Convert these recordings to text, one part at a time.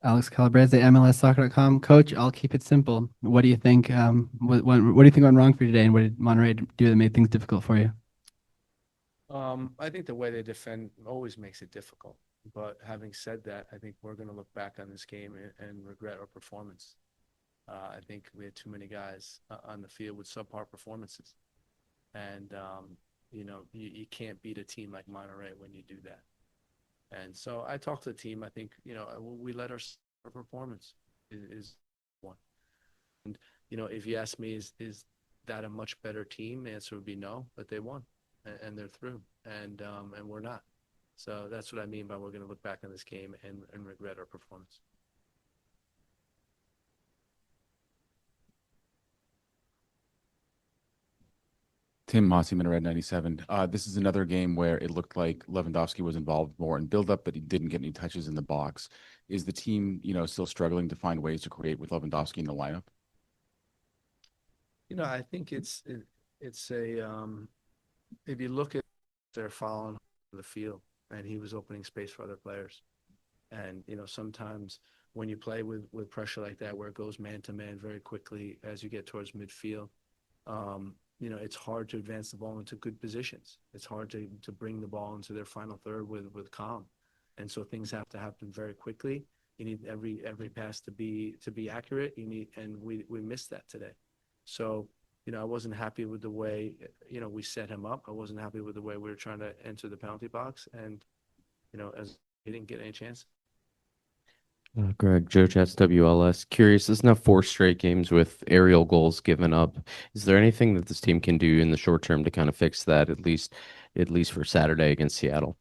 Alex Calabrese, MLSsoccer.com. Coach, I'll keep it simple. What do you think? What do you think went wrong for you today, and what did Monterey do that made things difficult for you? I think the way they defend always makes it difficult. But having said that, I think we're going to look back on this game and regret our performance. I think we had too many guys on the field with subpar performances. And, you can't beat a team like Monterey when you do that. And so I talked to the team. I think, we let our performance is one. And, if you ask me, is that a much better team? The answer would be no, but they won and they're through. And we're not. So that's what I mean by we're going to look back on this game and regret our performance. Tim Mossy, Red 97. This is another game where it looked like Lewandowski was involved more in build-up, but he didn't get any touches in the box. Is the team, still struggling to find ways to create with Lewandowski in the lineup? I think it's a if you look at their following the field, and he was opening space for other players. And sometimes when you play with pressure like that, where it goes man to man very quickly as you get towards midfield, it's hard to advance the ball into good positions. It's hard to bring the ball into their final third with calm, and so things have to happen very quickly. You need every pass to be accurate. And we missed that today. So I wasn't happy with the way we set him up. I wasn't happy with the way we were trying to enter the penalty box, and as he didn't get any chance. Greg, Joe Chats WLS. Curious, this is now four straight games with aerial goals given up. Is there anything that this team can do in the short term to kind of fix that, at least for Saturday against Seattle?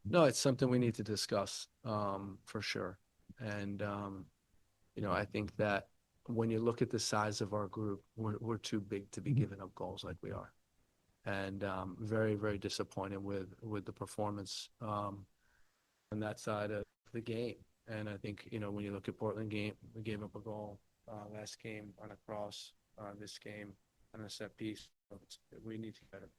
No, it's something we need to discuss for sure. And I think that when you look at the size of our group, we're too big to be giving up goals like we are, and very, very disappointed with the performance on that side of the game. And I think when you look at Portland game, we gave up a goal last game on a cross, this game on a set piece. We need to get better.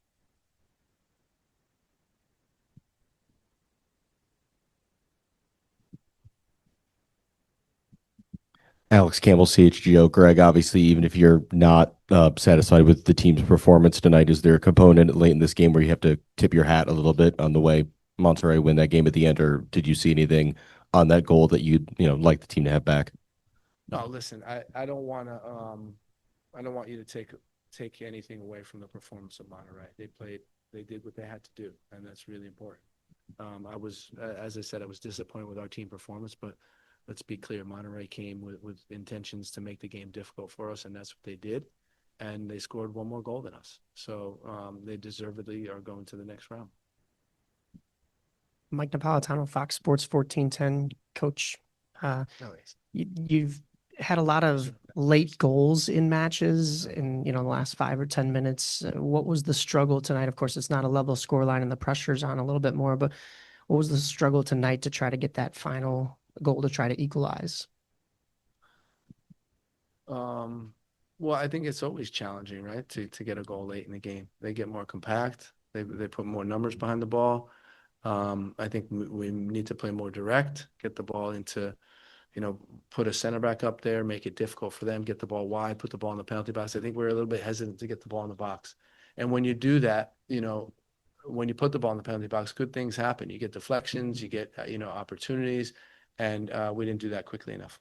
Alex Campbell, CHGO. Greg, obviously, even if you're not satisfied with the team's performance tonight, is there a component late in this game where you have to tip your hat a little bit on the way Monterrey win that game at the end, or did you see anything on that goal that you'd like the team to have back? No, listen, I don't want to I don't want you to take anything away from the performance of Monterrey. They did what they had to do, and that's really important. As I said, I was disappointed with our team performance, but let's be clear, Monterrey came with intentions to make the game difficult for us, and that's what they did. And they scored one more goal than us. So they deservedly are going to the next round. Mike Napolitano, Fox Sports 1410. Coach, you've had a lot of late goals in matches in the last 5 or 10 minutes. What was the struggle tonight? Of course, it's not a level scoreline and the pressure's on a little bit more, but what was the struggle tonight to try to get that final goal to try to equalize? Well, I think it's always challenging, right? To get a goal late in the game. They get more compact. They put more numbers behind the ball. I think we need to play more direct, get the ball into, put a center back up there, make it difficult for them, get the ball wide, put the ball in the penalty box. I think we're a little bit hesitant to get the ball in the box. And when you do that, when you put the ball in the penalty box, good things happen. You get deflections, you get, opportunities, and we didn't do that quickly enough.